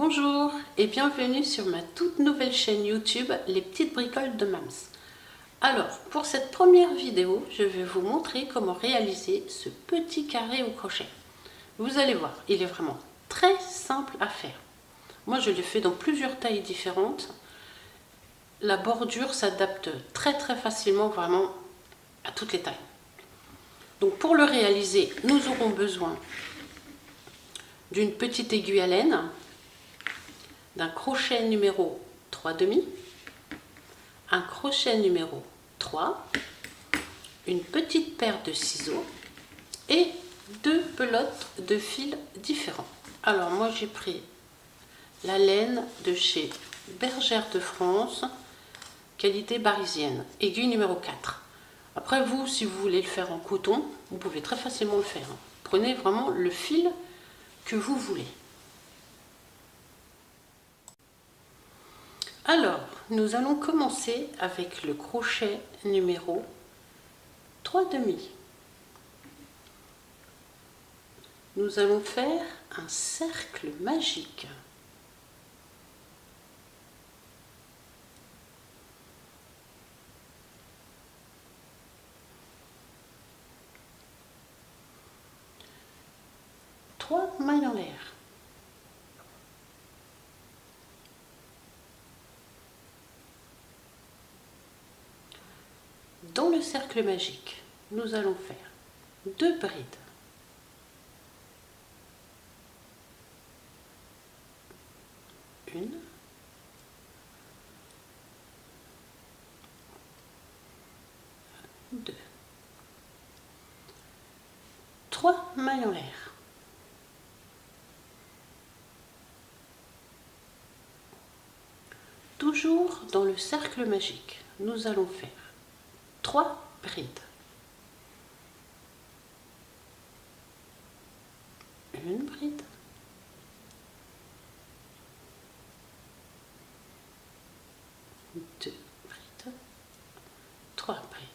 Bonjour et bienvenue sur ma toute nouvelle chaîne YouTube Les Petites Bricoles de Mams. Alors, pour cette première vidéo, je vais vous montrer comment réaliser ce petit carré au crochet. Vous allez voir, il est vraiment très simple à faire. Moi, je l'ai fait dans plusieurs tailles différentes. La bordure s'adapte très facilement vraiment à toutes les tailles. Donc, pour le réaliser, nous aurons besoin d'une petite aiguille à laine, d'un crochet numéro 3,5, un crochet numéro 3, une petite paire de ciseaux et deux pelotes de fils différents. Alors moi j'ai pris la laine de chez Bergère de France, qualité parisienne, aiguille numéro 4. Après vous, si vous voulez le faire en coton, vous pouvez très facilement le faire. Prenez vraiment le fil que vous voulez. Alors, nous allons commencer avec le crochet numéro 3,5. Nous allons faire un cercle magique. Trois mailles en l'air. Dans le cercle magique, nous allons faire deux brides. Une, deux, trois mailles en l'air. Toujours dans le cercle magique, nous allons faire trois brides. Une bride, deux brides, trois brides.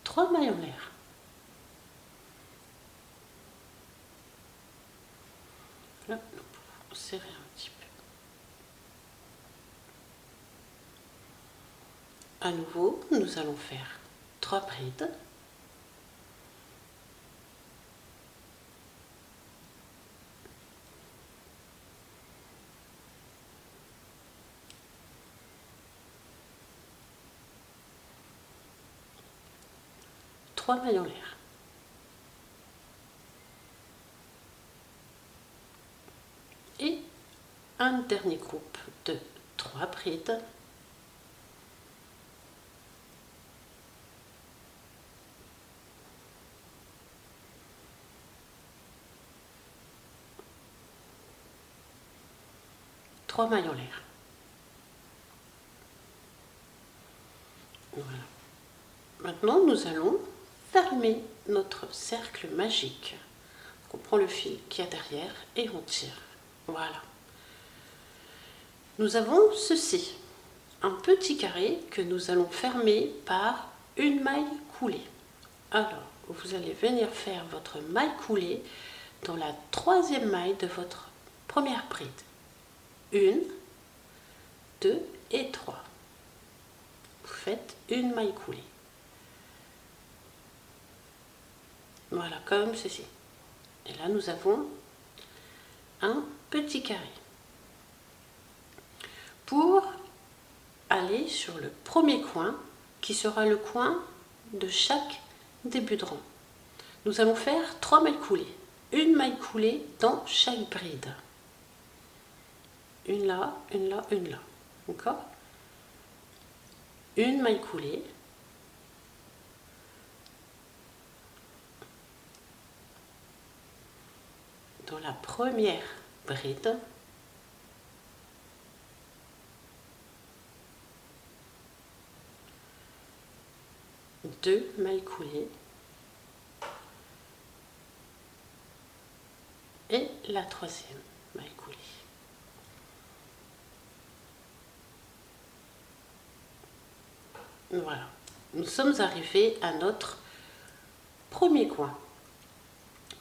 Trois mailles en l'air. Là, nous pouvons serrer un petit peu. À nouveau, nous allons faire trois brides. Trois mailles en l'air. Et un dernier groupe de trois brides. Trois mailles en l'air. Voilà. Maintenant, nous allons fermer notre cercle magique. On prend le fil qu'il y a derrière et on tire. Voilà. Nous avons ceci, un petit carré que nous allons fermer par une maille coulée. Alors, vous allez venir faire votre maille coulée dans la troisième maille de votre première bride. Une, deux et trois. Vous faites une maille coulée. Voilà, comme ceci. Et là, nous avons un petit carré. Pour aller sur le premier coin, qui sera le coin de chaque début de rang, nous allons faire trois mailles coulées. Une maille coulée dans chaque bride. Une là, une là, une là. D'accord ? Une maille coulée. Dans la première bride. Deux mailles coulées. Et la troisième maille coulée. Voilà, nous sommes arrivés à notre premier coin.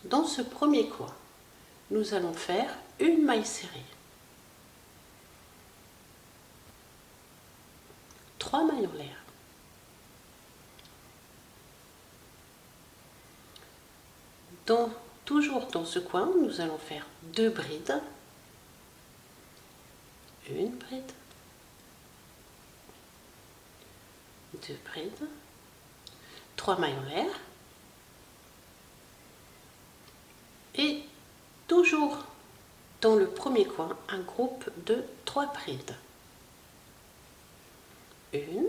Dans ce premier coin, nous allons faire une maille serrée, 3 mailles en l'air, toujours dans ce coin, nous allons faire 2 brides, une bride, 2 brides, 3 mailles en l'air, et toujours dans le premier coin, un groupe de 3 brides. Une,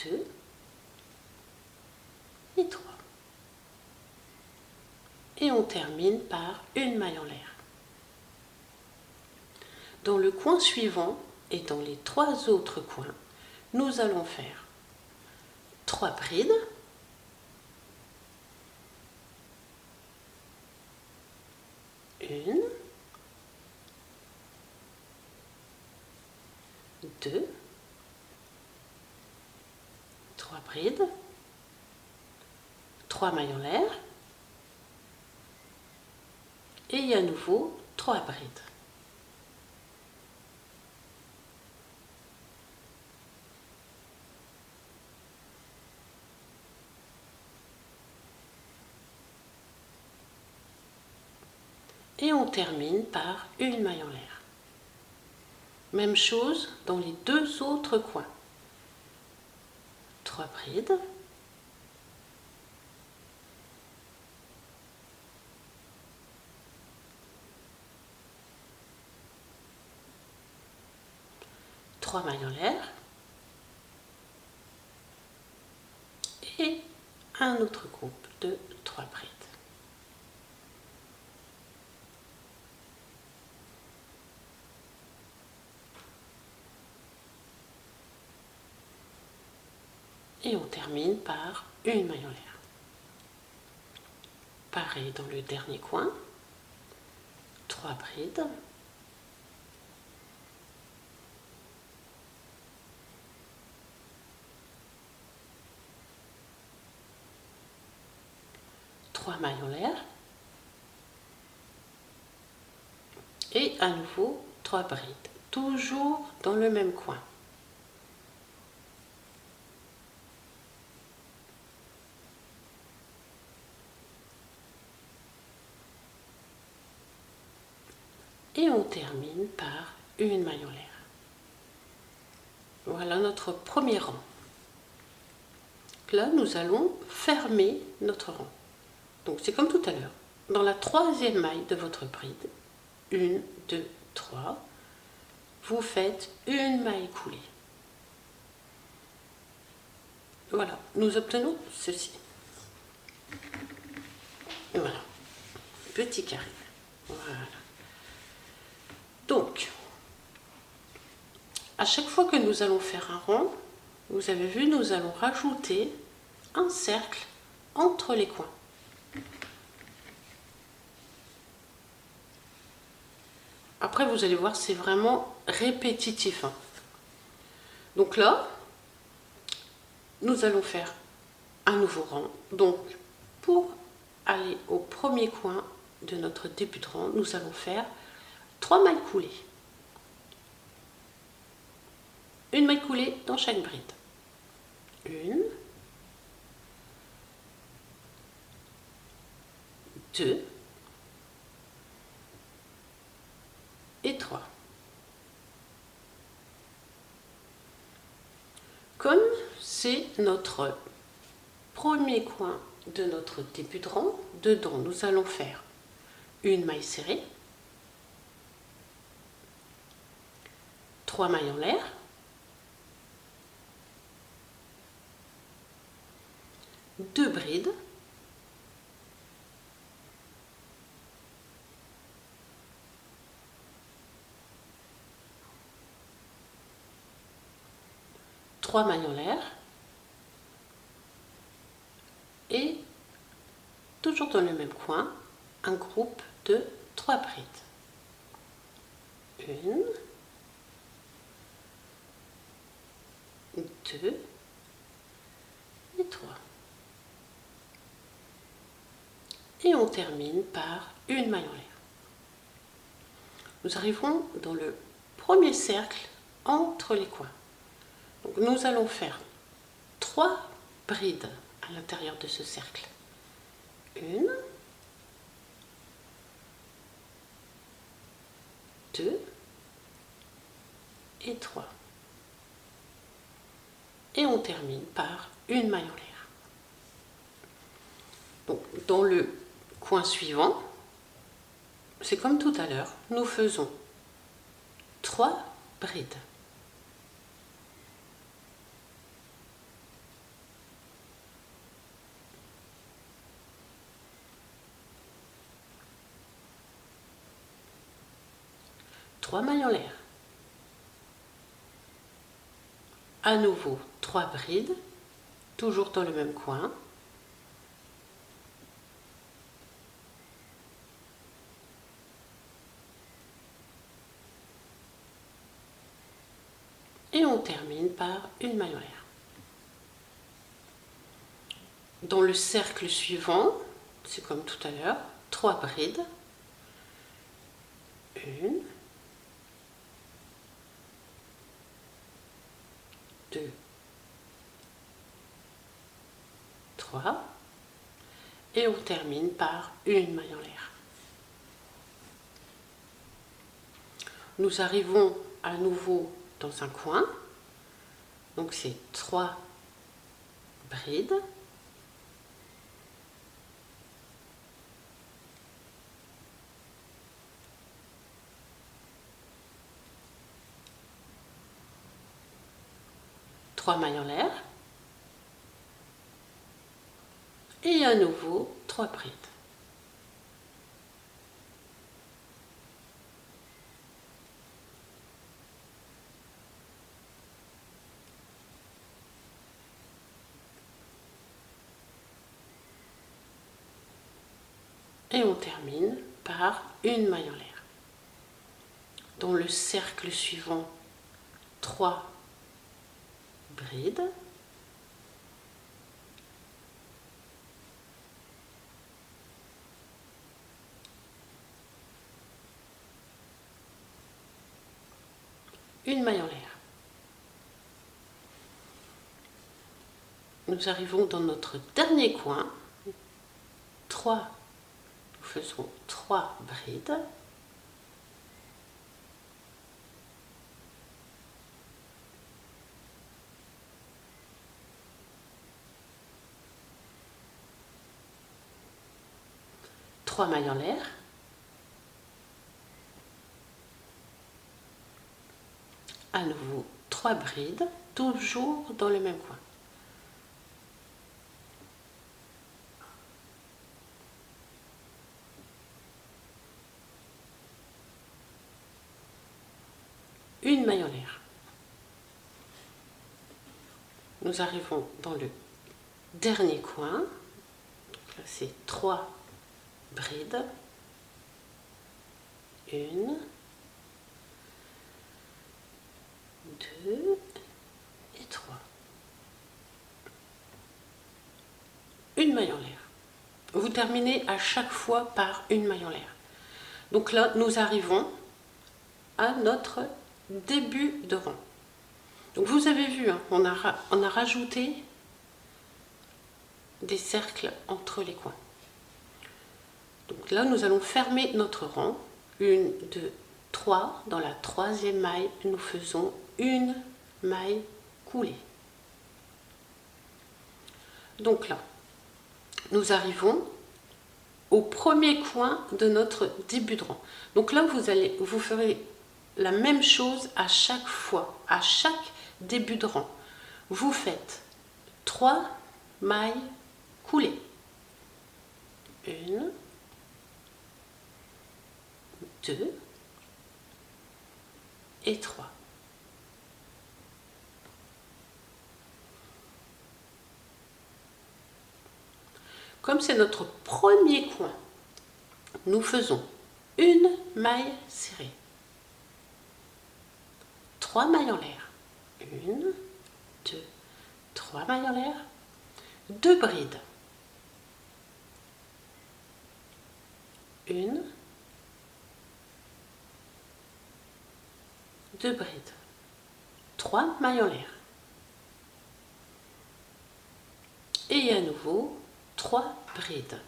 deux et 3. Et on termine par une maille en l'air. Dans le coin suivant et dans les 3 autres coins, nous allons faire 3 brides, une, 2, 3 brides, 3 mailles en l'air et à nouveau 3 brides. Et on termine par une maille en l'air. Même chose dans les 2 autres coins. 3 brides, trois mailles en l'air et un autre groupe de 3 brides. Et on termine par une maille en l'air. Pareil dans le dernier coin, 3 brides, trois mailles en l'air et à nouveau 3 brides, toujours dans le même coin. Et on termine par une maille en l'air. Voilà notre premier rang. Là, nous allons fermer notre rang. Donc c'est comme tout à l'heure. Dans la 3e maille de votre bride, 1, 2, 3, vous faites une maille coulée. Voilà, nous obtenons ceci. Voilà, petit carré. Voilà. Donc, à chaque fois que nous allons faire un rond, vous avez vu, nous allons rajouter un cercle entre les coins. Après, vous allez voir, c'est vraiment répétitif, hein. Donc là, nous allons faire un nouveau rang. Donc, pour aller au premier coin de notre début de rang, nous allons faire 3 mailles coulées. Une maille coulée dans chaque bride. Une, 2 et 3. Comme c'est notre premier coin de notre début de rang, dedans nous allons faire une maille serrée, 3 mailles en l'air, deux brides, trois mailles en l'air et toujours dans le même coin, un groupe de 3 brides. Une, 2 et 3. et on termine par une maille en l'air. Nous arrivons dans le premier cercle entre les coins. Donc nous allons faire 3 brides à l'intérieur de ce cercle. 1, 2 et 3. Et on termine par une maille en l'air. Donc, dans le coin suivant, c'est comme tout à l'heure, nous faisons 3 brides. Trois mailles en l'air. À nouveau 3 brides, toujours dans le même coin. Et on termine par une maille en l'air. Dans le cercle suivant, c'est comme tout à l'heure, 3 brides. 1, 2, 3. Et on termine par une maille en l'air. Nous arrivons à nouveau dans un coin. Donc c'est 3 brides. Trois mailles en l'air. Et à nouveau 3 brides. Et on termine par une maille en l'air. Dans le cercle suivant, 3 brides. Une maille en l'air. Nous arrivons dans notre dernier coin. 3, nous faisons 3 brides. Trois mailles en l'air. À nouveau 3 brides, toujours dans le même coin. Une maille en l'air. Nous arrivons dans le dernier coin. Là, c'est 3 brides. 1, 2 et 3. Une maille en l'air. Vous terminez à chaque fois par une maille en l'air. Donc là, nous arrivons à notre début de rang. Donc vous avez vu, hein, on a rajouté des cercles entre les coins. Donc là, nous allons fermer notre rang. 1, 2, 3. Dans la 3e maille, nous faisons une maille coulée. Donc là, nous arrivons au premier coin de notre début de rang. Donc là, vous ferez la même chose à chaque fois, à chaque début de rang. Vous faites 3 mailles coulées. 1, 2 et 3. Comme c'est notre premier coin, nous faisons une maille serrée. 3 mailles en l'air. 1, 2, 3 mailles en l'air. 2 brides. Une, deux brides, 3 mailles en l'air. Et à nouveau 3 brides.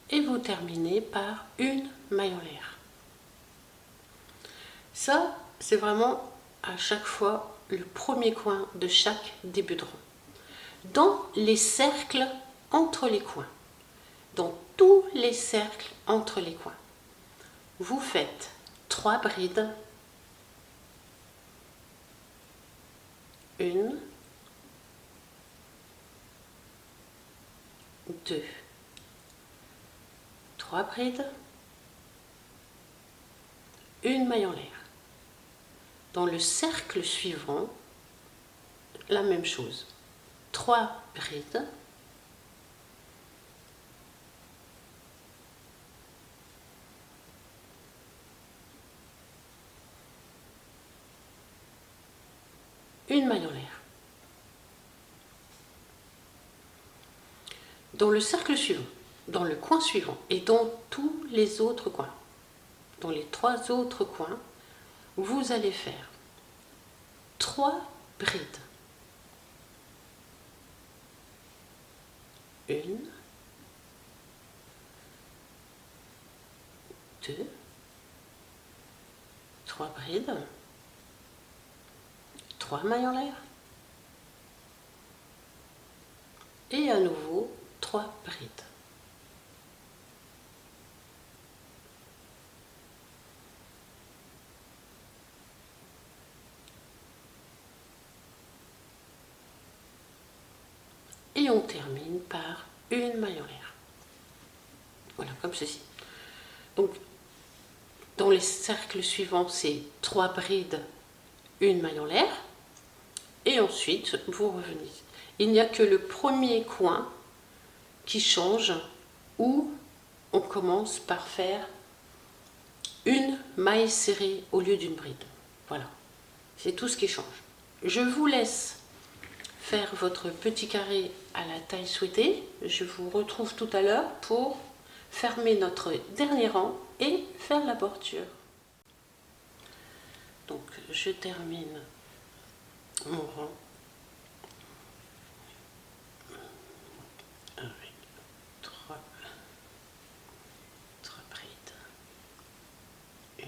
Et vous terminez par une maille en l'air. Ça, c'est vraiment à chaque fois le premier coin de chaque début de rang. Dans les cercles entre les coins, dans tous les cercles entre les coins, vous faites 3 brides, 1, 2, 3 brides, une maille en l'air. Dans le cercle suivant, la même chose. 3 brides, une maille en l'air. Dans le cercle suivant, dans le coin suivant et dans tous les autres coins, dans les 3 autres coins, vous allez faire 3 brides. 1, 2, 3 brides, 3 mailles en l'air. Et à nouveau 3 brides. Et on termine par une maille en l'air. Voilà, comme ceci. Donc, dans les cercles suivants, c'est 3 brides, une maille en l'air. Et ensuite, vous revenez. Il n'y a que le premier coin qui change, où on commence par faire une maille serrée au lieu d'une bride. Voilà, c'est tout ce qui change. Je vous laisse faire votre petit carré à la taille souhaitée. Je vous retrouve tout à l'heure pour fermer notre dernier rang et faire la bordure. Donc je termine mon rang avec 3 brides, 1,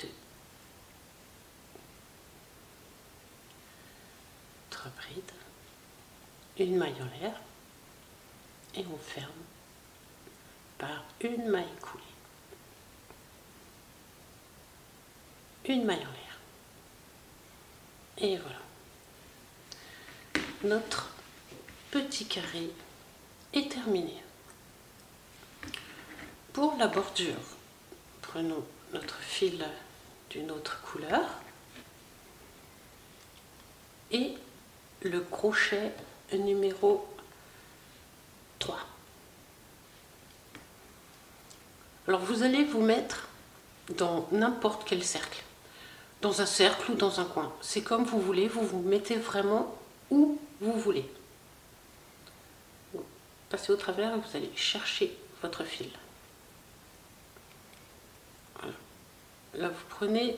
2, 3 brides, une maille en l'air et on ferme par une maille coulée, une maille en l'air. Et voilà, notre petit carré est terminé. Pour la bordure, prenons notre fil d'une autre couleur et le crochet numéro 3. Alors vous allez vous mettre dans n'importe quel cercle, dans un cercle ou dans un coin. C'est comme vous voulez, vous vous mettez vraiment où vous voulez. Vous passez au travers et vous allez chercher votre fil. Voilà. Là, vous prenez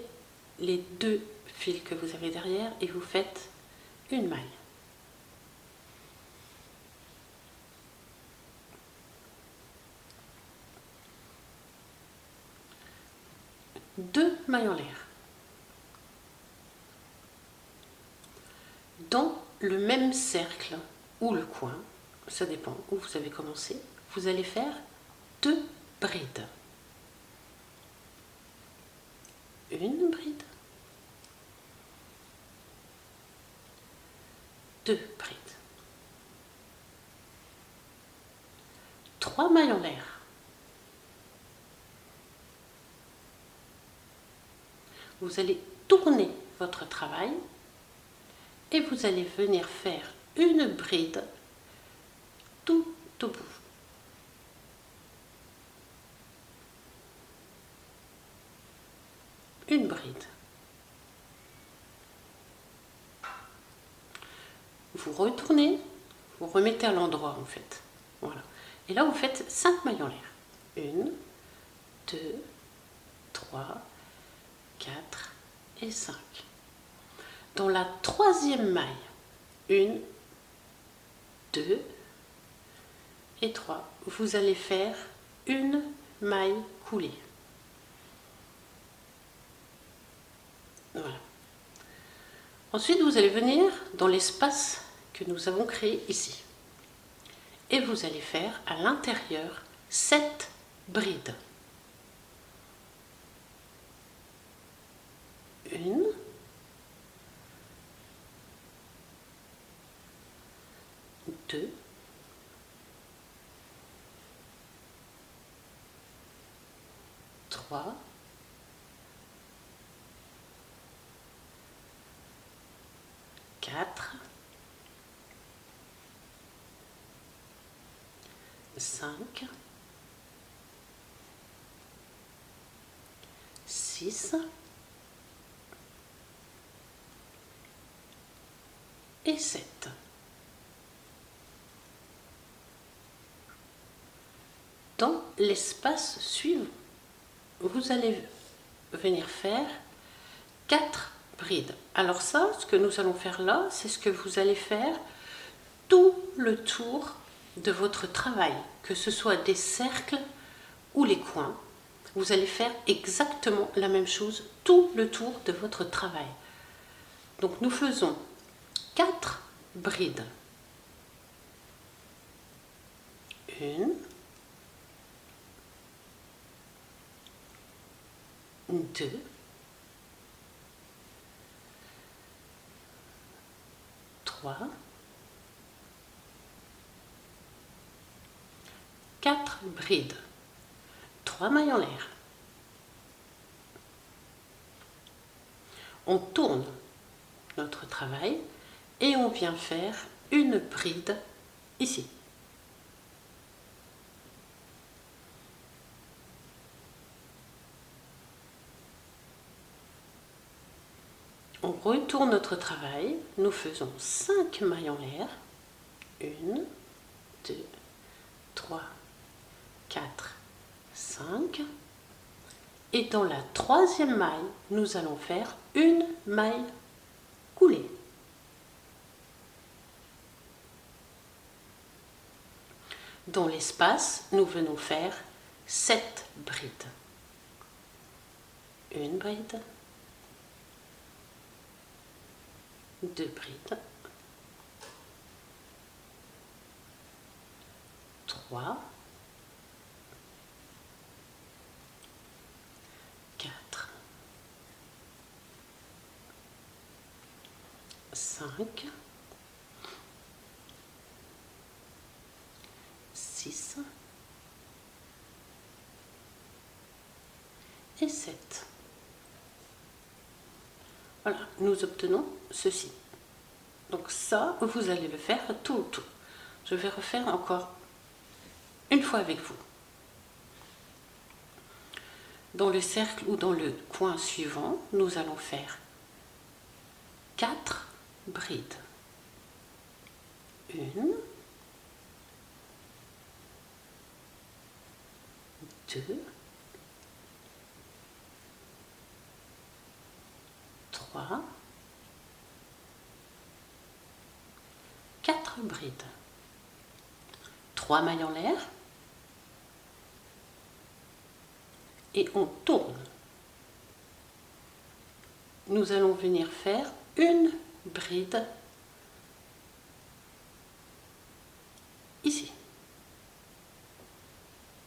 les 2 fils que vous avez derrière et vous faites une maille. Deux mailles en l'air. Dans le même cercle ou le coin, ça dépend où vous avez commencé, vous allez faire 2 brides. Une bride, 2 brides, 3 mailles en l'air. Vous allez tourner votre travail et vous allez venir faire une bride tout au bout. une bride. Vous retournez, vous remettez à l'endroit en fait. Voilà. Et là vous faites 5 mailles en l'air. 1, 2, 3, 4 et 5. Dans la troisième maille, 1, 2 et 3, vous allez faire une maille coulée. Voilà. Ensuite, vous allez venir dans l'espace que nous avons créé ici. Et vous allez faire à l'intérieur 7 brides. 1, 2, 3, 4, 5, 6 et 7. Dans l'espace suivant, vous allez venir faire 4 brides. Alors ça, ce que nous allons faire là, c'est ce que vous allez faire tout le tour de votre travail, que ce soit des cercles ou les coins. Vous allez faire exactement la même chose tout le tour de votre travail. Donc nous faisons 4 brides. 1, 2, 3, 4 brides, 3 mailles en l'air. On tourne notre travail et on vient faire une bride ici. On retourne notre travail, nous faisons 5 mailles en l'air. 1, 2, 3, 4, 5. Et dans la troisième maille, nous allons faire une maille coulée. Dans l'espace, nous venons faire 7 brides. Une bride, 2 brides, 3, 4, 5, 6 et 7. Voilà, nous obtenons ceci. Donc ça, vous allez le faire tout le tour. Je vais refaire encore une fois avec vous. Dans le cercle ou dans le coin suivant, nous allons faire 4 brides. 1, 2, 3, 4 brides, 3 mailles en l'air et on tourne. Nous allons venir faire une bride ici,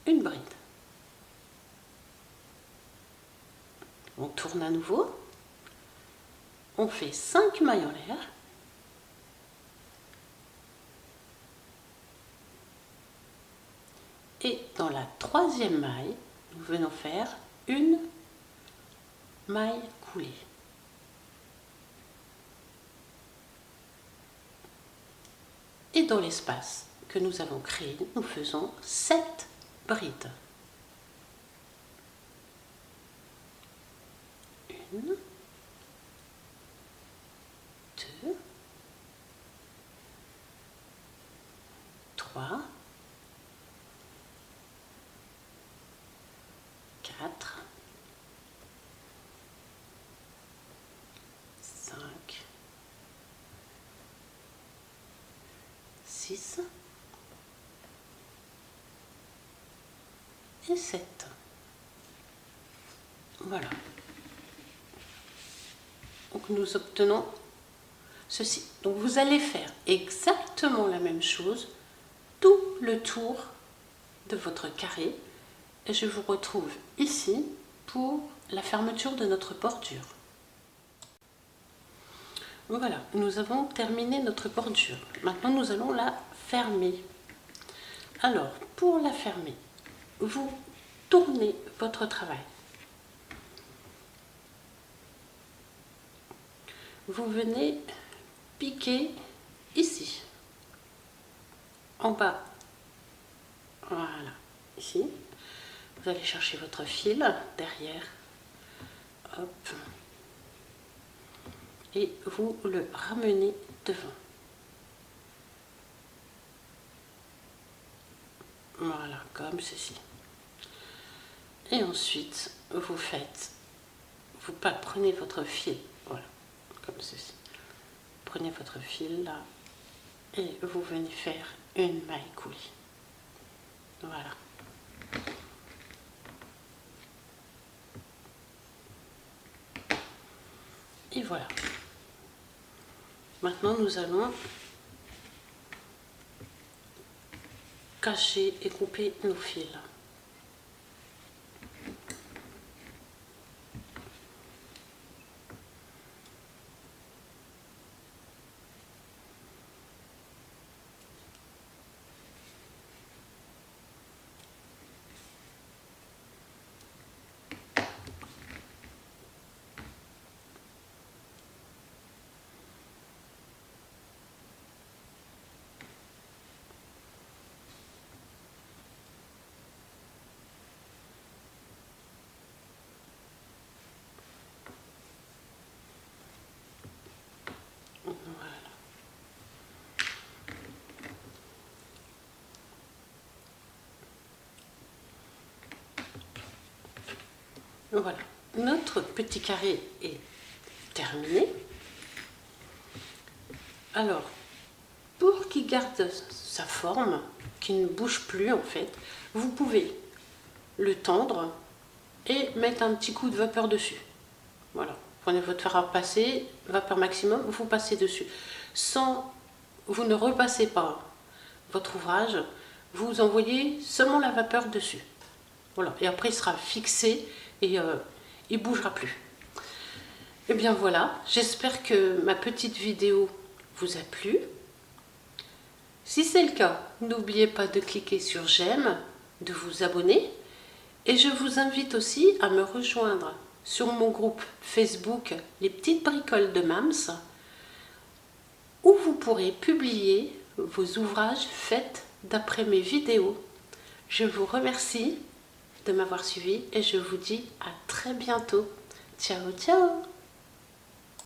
une bride. On tourne à nouveau, on fait 5 mailles en l'air. Et dans la troisième maille, nous venons faire une maille coulée. Et dans l'espace que nous avons créé, nous faisons 7 brides. 1, 1, 2, 3, 4, 5, 6 et 7. Voilà. Donc nous obtenons ceci. Donc vous allez faire exactement la même chose tout le tour de votre carré et je vous retrouve ici pour la fermeture de notre bordure. Voilà, nous avons terminé notre bordure. Maintenant nous allons la fermer. Alors pour la fermer, vous tournez votre travail. Vous venez piquer ici, en bas, voilà, ici. Vous allez chercher votre fil derrière, hop, et vous le ramenez devant. Voilà, comme ceci. Et ensuite, vous prenez votre fil, voilà, comme ceci. Prenez votre fil là et vous venez faire une maille coulée. Voilà. Et voilà. Maintenant, nous allons cacher et couper nos fils. Voilà, notre petit carré est terminé. Alors, pour qu'il garde sa forme, qu'il ne bouge plus en fait, vous pouvez le tendre et mettre un petit coup de vapeur dessus. Voilà, prenez votre fer à passer, vapeur maximum, vous passez dessus. Vous ne repassez pas votre ouvrage, vous envoyez seulement la vapeur dessus. Voilà, et après il sera fixé et il ne bougera plus. Et bien voilà, j'espère que ma petite vidéo vous a plu. Si c'est le cas, n'oubliez pas de cliquer sur j'aime, de vous abonner et je vous invite aussi à me rejoindre sur mon groupe Facebook Les Petites Bricoles de Mams où vous pourrez publier vos ouvrages faits d'après mes vidéos. Je vous remercie de m'avoir suivi et je vous dis à très bientôt. Ciao, ciao!